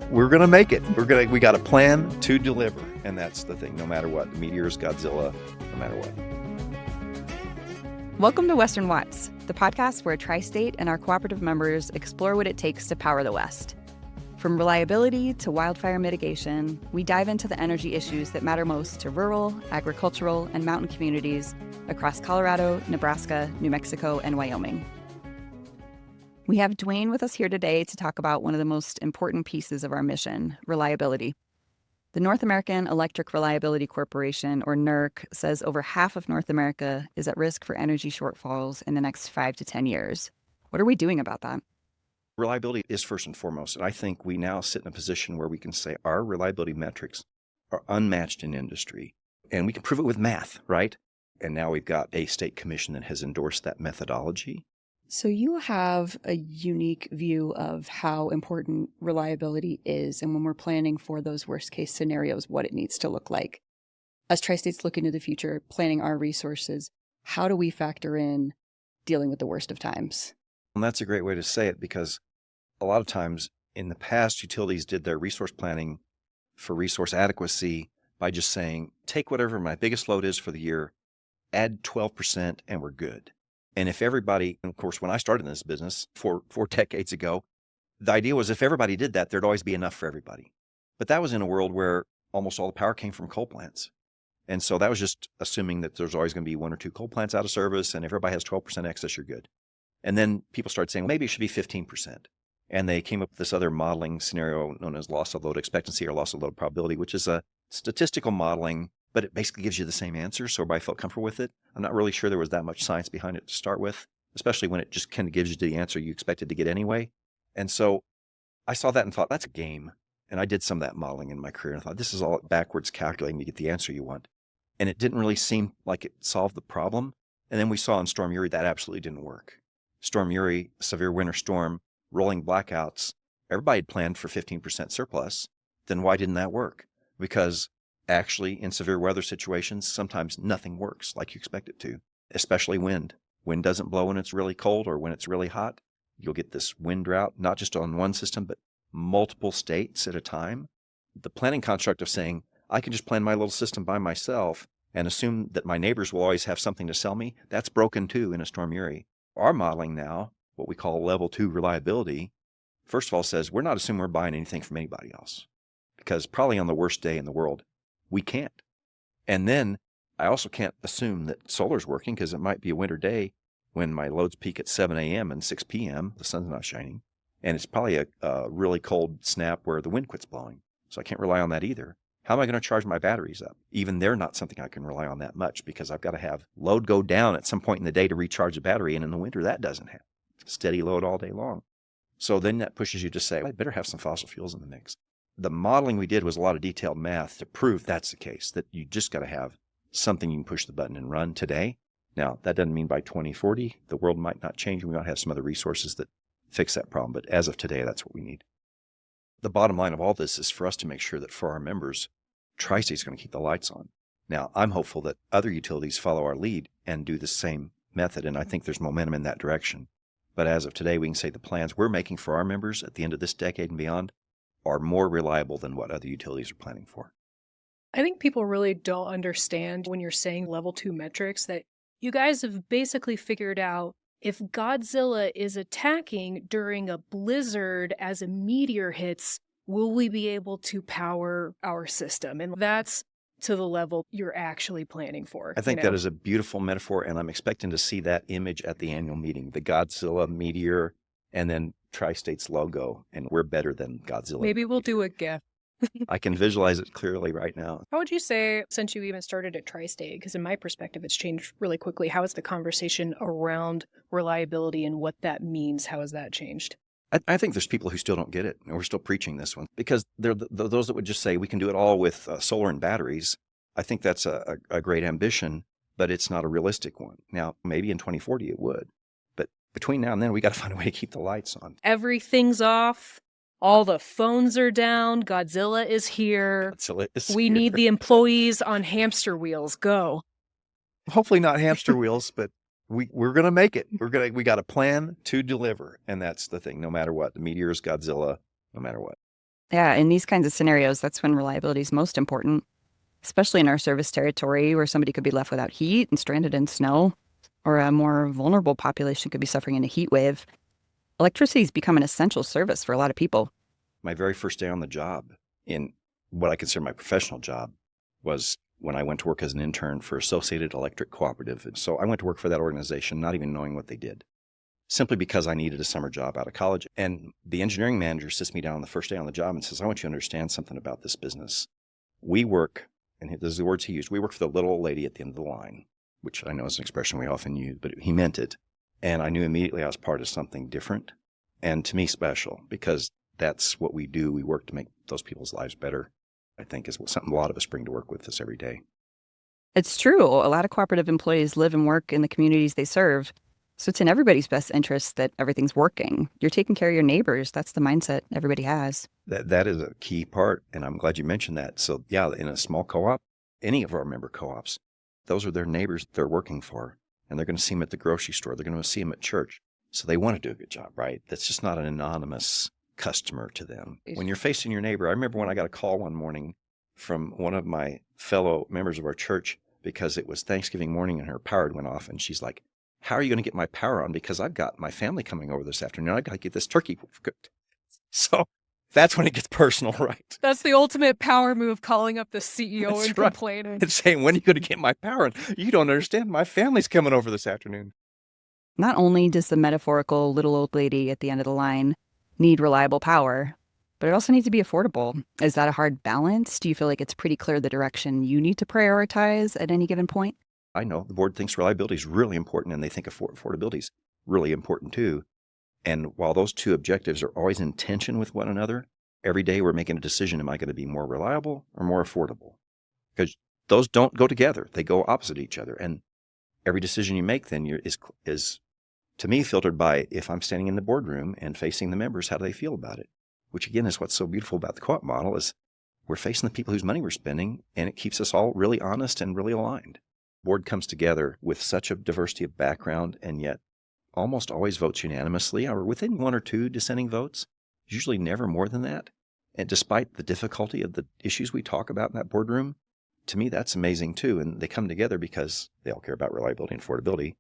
we're going to make it. We got a plan to deliver. And that's the thing, no matter what. Meteors, Godzilla, no matter what. Welcome to Western Watts, the podcast where Tri-State and our cooperative members explore what it takes to power the West. From reliability to wildfire mitigation, we dive into the energy issues that matter most to rural, agricultural, and mountain communities across Colorado, Nebraska, New Mexico, and Wyoming. We have Duane with us here today to talk about one of the most important pieces of our mission, reliability. The North American Electric Reliability Corporation, or NERC, says over half of North America is at risk for energy shortfalls in the next 5 to 10 years. What are we doing about that? Reliability is first and foremost, and I think we now sit in a position where we can say our reliability metrics are unmatched in industry, and we can prove it with math, right? And now we've got a state commission that has endorsed that methodology. So you have a unique view of how important reliability is, and when we're planning for those worst case scenarios, what it needs to look like. As Tri-State's look into the future, planning our resources, how do we factor in dealing with the worst of times? And that's a great way to say it, because a lot of times in the past, utilities did their resource planning for resource adequacy by just saying, take whatever my biggest load is for the year, add 12%, and we're good. And if everybody, and of course, when I started in this business four decades ago, the idea was if everybody did that, there'd always be enough for everybody. But that was in a world where almost all the power came from coal plants. And so that was just assuming that there's always going to be 1 or 2 coal plants out of service, and if everybody has 12% excess, you're good. And then people started saying, maybe it should be 15%. And they came up with this other modeling scenario known as loss of load expectancy or loss of load probability, which is a statistical modeling, but it basically gives you the same answer. So everybody felt comfortable with it. I'm not really sure there was that much science behind it to start with, especially when it just kind of gives you the answer you expected to get anyway. And so I saw that and thought, that's a game. And I did some of that modeling in my career and thought, this is all backwards calculating to get the answer you want. And it didn't really seem like it solved the problem. And then we saw in Storm Uri that absolutely didn't work. Storm Uri, severe winter storm, rolling blackouts, everybody had planned for 15% surplus. Then why didn't that work? Because actually, in severe weather situations, sometimes nothing works like you expect it to, especially wind. Wind doesn't blow when it's really cold or when it's really hot. You'll get this wind drought, not just on one system, but multiple states at a time. The planning construct of saying, I can just plan my little system by myself and assume that my neighbors will always have something to sell me, that's broken too in a Storm Uri. Our modeling now, what we call level 2 reliability, first of all says we're not assuming we're buying anything from anybody else, because probably on the worst day in the world, we can't. And then I also can't assume that solar's working, because it might be a winter day when my loads peak at 7 a.m. and 6 p.m. The sun's not shining. And it's probably a really cold snap where the wind quits blowing. So I can't rely on that either. How am I going to charge my batteries up? Even they're not something I can rely on that much, because I've got to have load go down at some point in the day to recharge the battery. And in the winter, that doesn't happen. It's steady load all day long. So then that pushes you to say, I better have some fossil fuels in the mix. The modeling we did was a lot of detailed math to prove that's the case, that you just got to have something you can push the button and run today. Now, that doesn't mean by 2040, the world might not change. We might have some other resources that fix that problem. But as of today, that's what we need. The bottom line of all this is for us to make sure that for our members, Tri-State's going to keep the lights on. Now, I'm hopeful that other utilities follow our lead and do the same method, and I think there's momentum in that direction. But as of today, we can say the plans we're making for our members at the end of this decade and beyond are more reliable than what other utilities are planning for. I think people really don't understand when you're saying level 2 metrics that you guys have basically figured out if Godzilla is attacking during a blizzard as a meteor hits, will we be able to power our system? And that's to the level you're actually planning for. I think that is a beautiful metaphor, and I'm expecting to see that image at the annual meeting, the Godzilla meteor, and then Tri-State's logo, and we're better than Godzilla. Maybe we'll do a GIF. I can visualize it clearly right now. How would you say, since you even started at Tri-State, because in my perspective, it's changed really quickly, how is the conversation around reliability and what that means? How has that changed? I think there's people who still don't get it, and we're still preaching this one, because they're those that would just say we can do it all with solar and batteries. I think that's a great ambition, but it's not a realistic one. Now, maybe in 2040 it would, but between now and then, we got to find a way to keep the lights on. Everything's off. All the phones are down. Godzilla is here. We need the employees on hamster wheels. Go. Hopefully not hamster wheels, but we're going to make it. We got a plan to deliver. And that's the thing, no matter what. The Meteors, Godzilla, no matter what. Yeah, in these kinds of scenarios, that's when reliability is most important, especially in our service territory where somebody could be left without heat and stranded in snow, or a more vulnerable population could be suffering in a heat wave. Electricity has become an essential service for a lot of people. My very first day on the job, in what I consider my professional job, was when I went to work as an intern for Associated Electric Cooperative. And so I went to work for that organization, not even knowing what they did, simply because I needed a summer job out of college. And the engineering manager sits me down the first day on the job and says, I want you to understand something about this business. We work, and this is the words he used, we work for the little old lady at the end of the line, which I know is an expression we often use, but he meant it. And I knew immediately I was part of something different and, to me, special, because that's what we do. We work to make those people's lives better, I think, is something a lot of us bring to work with us every day. It's true. A lot of cooperative employees live and work in the communities they serve. So it's in everybody's best interest that everything's working. You're taking care of your neighbors. That's the mindset everybody has. That is a key part, and I'm glad you mentioned that. So, yeah, in a small co-op, any of our member co-ops, those are their neighbors they're working for, and they're going to see them at the grocery store. They're going to see them at church. So they want to do a good job, right? That's just not an anonymous customer to them. When you're facing your neighbor, I remember when I got a call one morning from one of my fellow members of our church because it was Thanksgiving morning and her power went off, and she's like, how are you going to get my power on? Because I've got my family coming over this afternoon. I've got to get this turkey cooked. So that's when it gets personal, right? That's the ultimate power move, calling up the CEO That's and right. complaining. And saying, when are you going to get my power on? You don't understand. My family's coming over this afternoon. Not only does the metaphorical little old lady at the end of the line need reliable power, but it also needs to be affordable. Is that a hard balance? Do you feel like it's pretty clear the direction you need to prioritize at any given point? I know the board thinks reliability is really important, and they think affordability is really important too. And while those two objectives are always in tension with one another, every day we're making a decision, am I going to be more reliable or more affordable? Because those don't go together. They go opposite each other. And every decision you make then is, to me, filtered by, if I'm standing in the boardroom and facing the members, how do they feel about it? Which, again, is what's so beautiful about the co-op model, is we're facing the people whose money we're spending, and it keeps us all really honest and really aligned. Board comes together with such a diversity of background, and yet almost always votes unanimously, or within one or two dissenting votes, usually never more than that. And despite the difficulty of the issues we talk about in that boardroom, to me, that's amazing too. And they come together because they all care about reliability and affordability.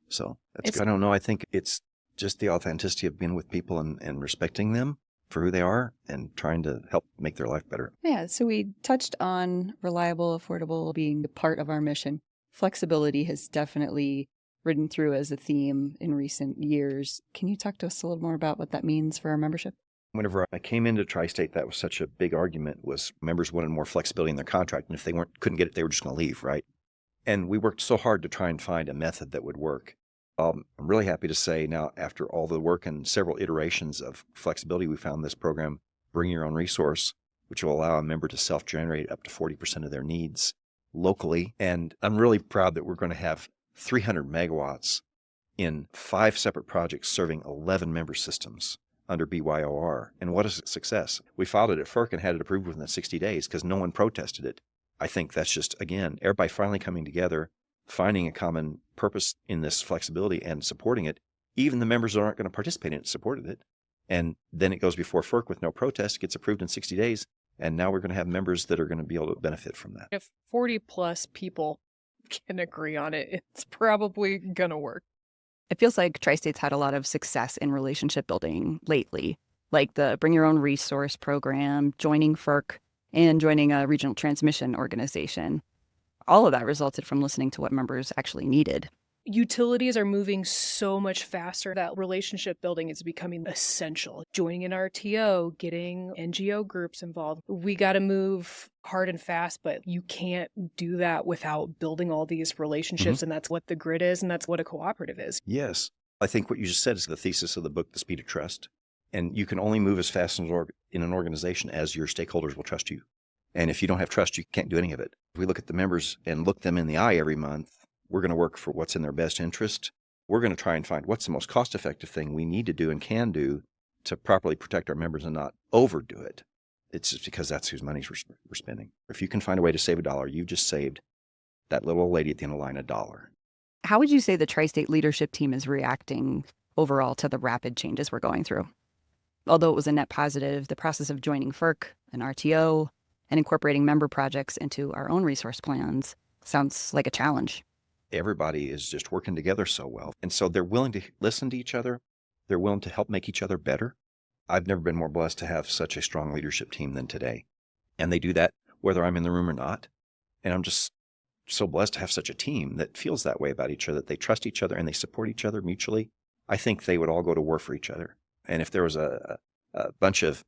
So that's good. I don't know. I think it's just the authenticity of being with people and respecting them for who they are and trying to help make their life better. Yeah, so we touched on reliable, affordable being part of our mission. Flexibility has definitely ridden through as a theme in recent years. Can you talk to us a little more about what that means for our membership? Whenever I came into Tri-State, that was such a big argument, was members wanted more flexibility in their contract. And if they couldn't get it, they were just going to leave, right? And we worked so hard to try and find a method that would work. I'm really happy to say now, after all the work and several iterations of flexibility, we found this program, Bring Your Own Resource, which will allow a member to self-generate up to 40% of their needs locally. And I'm really proud that we're going to have 300 megawatts in 5 separate projects serving 11 member systems under BYOR. And what a success. We filed it at FERC and had it approved within 60 days because no one protested it. I think that's just, again, everybody finally coming together, finding a common purpose in this flexibility and supporting it. Even the members that aren't going to participate in it supported it. And then it goes before FERC with no protest, gets approved in 60 days. And now we're going to have members that are going to be able to benefit from that. If 40 plus people can agree on it, it's probably going to work. It feels like Tri-State's had a lot of success in relationship building lately, like the Bring Your Own Resource program, joining FERC, and joining a regional transmission organization. All of that resulted from listening to what members actually needed. Utilities are moving so much faster that relationship building is becoming essential. Joining an RTO, getting NGO groups involved. We got to move hard and fast, but you can't do that without building all these relationships. Mm-hmm. And that's what the grid is, and that's what a cooperative is. Yes. I think what you just said is the thesis of the book, The Speed of Trust. And you can only move as fast in an organization as your stakeholders will trust you. And if you don't have trust, you can't do any of it. If we look at the members and look them in the eye every month, we're going to work for what's in their best interest. We're going to try and find what's the most cost-effective thing we need to do and can do to properly protect our members and not overdo it. It's just because that's whose money we're spending. If you can find a way to save $1, you've just saved that little old lady at the end of the line $1. How would you say the Tri-State leadership team is reacting overall to the rapid changes we're going through? Although it was a net positive, the process of joining FERC and RTO and incorporating member projects into our own resource plans sounds like a challenge. Everybody is just working together so well. And so they're willing to listen to each other. They're willing to help make each other better. I've never been more blessed to have such a strong leadership team than today. And they do that whether I'm in the room or not. And I'm just so blessed to have such a team that feels that way about each other, that they trust each other and they support each other mutually. I think they would all go to war for each other. And if there was a bunch of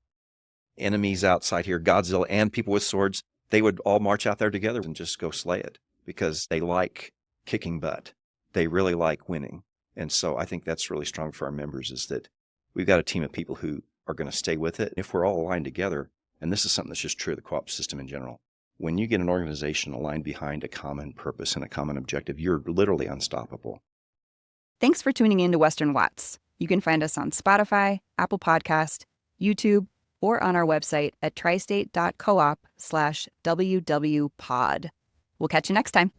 enemies outside here, Godzilla and people with swords, they would all march out there together and just go slay it because they like kicking butt. They really like winning. And so I think that's really strong for our members, is that we've got a team of people who are going to stay with it. If we're all aligned together, and this is something that's just true of the co-op system in general, when you get an organization aligned behind a common purpose and a common objective, you're literally unstoppable. Thanks for tuning in to Western Watts. You can find us on Spotify, Apple Podcast, YouTube, or on our website at tristate.coop/WWpod. We'll catch you next time.